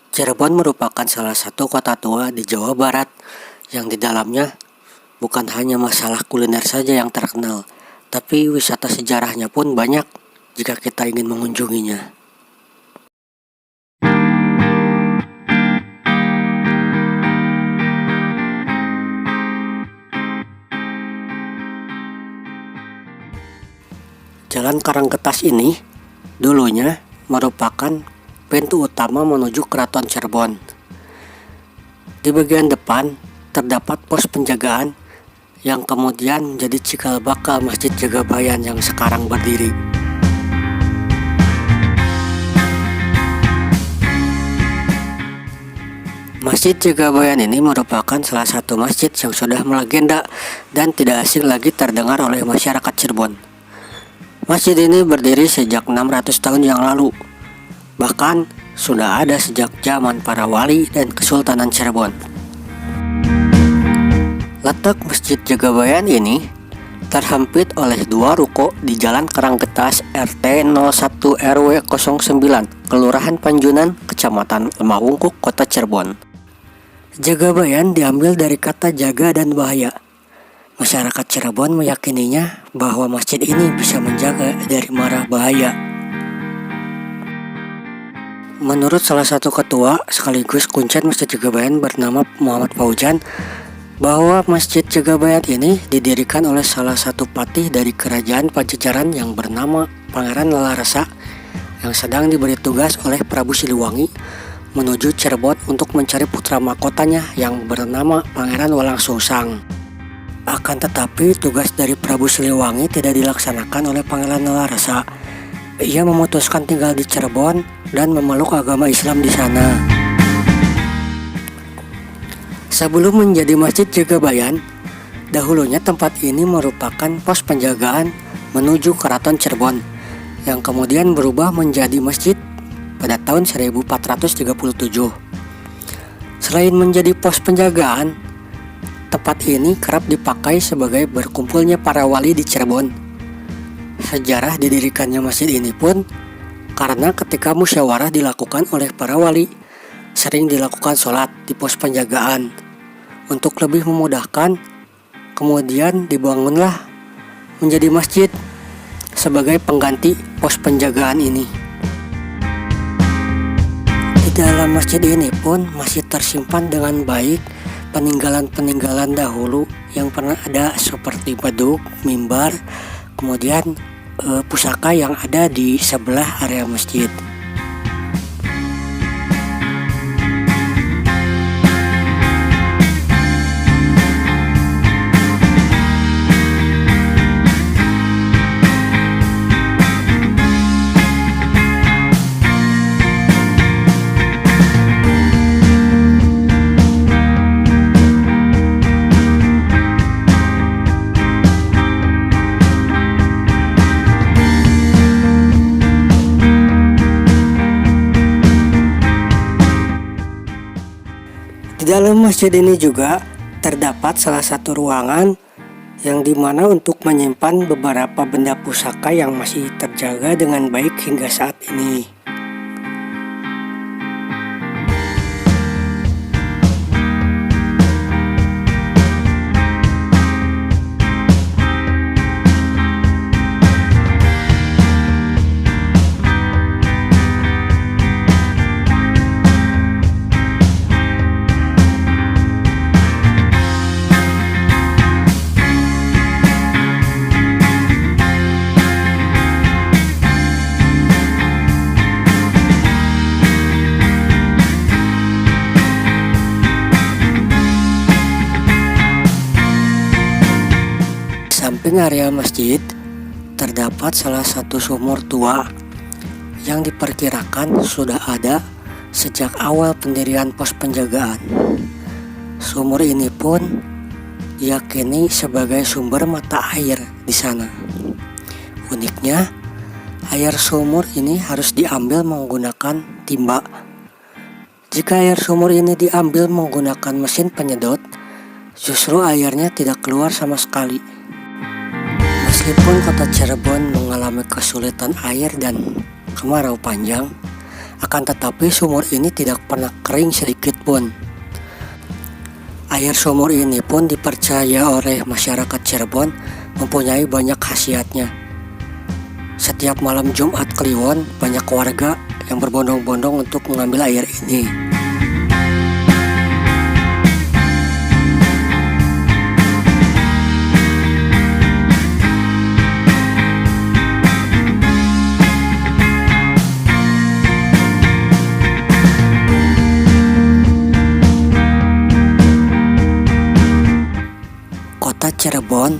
Cirebon merupakan salah satu kota tua di Jawa Barat yang di dalamnya bukan hanya masalah kuliner saja yang terkenal, tapi wisata sejarahnya pun banyak jika kita ingin mengunjunginya. Jalan Karangketas ini dulunya merupakan pintu utama menuju Keraton Cirebon. Di bagian depan terdapat pos penjagaan yang kemudian menjadi cikal bakal Masjid Jagabayan yang sekarang berdiri. Masjid Jagabayan ini merupakan salah satu masjid yang sudah melegenda dan tidak asing lagi terdengar oleh masyarakat Cirebon. Masjid ini berdiri sejak 600 tahun yang lalu. Bahkan sudah ada sejak zaman para wali dan Kesultanan Cirebon. Letak Masjid Jagabayan ini terhimpit oleh dua ruko di Jalan Karangketas RT 01 RW 09, Kelurahan Panjunan, Kecamatan Lemahwungkuk, Kota Cirebon. Jagabayan diambil dari kata jaga dan bahaya. Masyarakat Cirebon meyakininya bahwa masjid ini bisa menjaga dari mara bahaya. Menurut salah satu ketua sekaligus kuncen Masjid Jagabayan bernama Muhammad Faujan, bahwa Masjid Jagabayan ini didirikan oleh salah satu patih dari kerajaan Pajajaran yang bernama Pangeran Lalarasa yang sedang diberi tugas oleh Prabu Siliwangi menuju Cirebon untuk mencari putra mahkotanya yang bernama Pangeran Walangsungsang. Akan tetapi tugas dari Prabu Siliwangi tidak dilaksanakan oleh Pangeran Lalarasa. Ia memutuskan tinggal di Cirebon dan memeluk agama Islam di sana. Sebelum menjadi Masjid Jagabayan, dahulunya tempat ini merupakan pos penjagaan menuju Keraton Cirebon yang kemudian berubah menjadi masjid pada tahun 1437. Selain menjadi pos penjagaan, tempat ini kerap dipakai sebagai berkumpulnya para wali di Cirebon. Sejarah didirikannya masjid ini pun karena ketika musyawarah dilakukan oleh para wali, sering dilakukan sholat di pos penjagaan. Untuk lebih memudahkan, kemudian dibangunlah menjadi masjid sebagai pengganti pos penjagaan ini. Di dalam masjid ini pun masih tersimpan dengan baik peninggalan-peninggalan dahulu yang pernah ada seperti beduk, mimbar, kemudian pusaka yang ada di sebelah area masjid. Di dalam masjid ini juga terdapat salah satu ruangan yang dimana untuk menyimpan beberapa benda pusaka yang masih terjaga dengan baik hingga saat ini. Samping area masjid terdapat salah satu sumur tua yang diperkirakan sudah ada sejak awal pendirian pos penjagaan. Sumur ini pun diyakini sebagai sumber mata air di sana. Uniknya, air sumur ini harus diambil menggunakan timba. Jika air sumur ini diambil menggunakan mesin penyedot, justru airnya tidak keluar sama sekali. Meskipun kota Cirebon mengalami kesulitan air dan kemarau panjang, Akan tetapi sumur ini tidak pernah kering sedikit pun. Air sumur ini pun dipercaya oleh masyarakat Cirebon mempunyai banyak khasiatnya. Setiap malam Jumat Kliwon, banyak warga yang berbondong-bondong untuk mengambil air ini. Kota Cirebon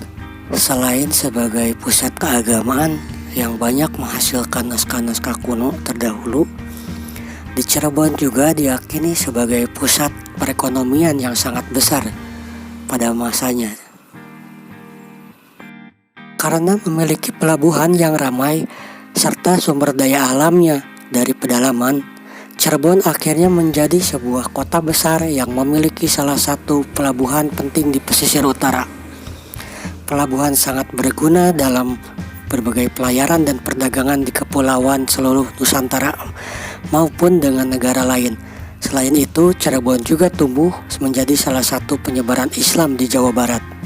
selain sebagai pusat keagamaan yang banyak menghasilkan naskah-naskah kuno terdahulu, di Cirebon juga diyakini sebagai pusat perekonomian yang sangat besar pada masanya. Karena memiliki pelabuhan yang ramai serta sumber daya alamnya dari pedalaman, Cirebon akhirnya menjadi sebuah kota besar yang memiliki salah satu pelabuhan penting di pesisir utara. Pelabuhan sangat berguna dalam berbagai pelayaran dan perdagangan di kepulauan seluruh Nusantara maupun dengan negara lain. Selain itu, Cirebon juga tumbuh menjadi salah satu penyebaran Islam di Jawa Barat.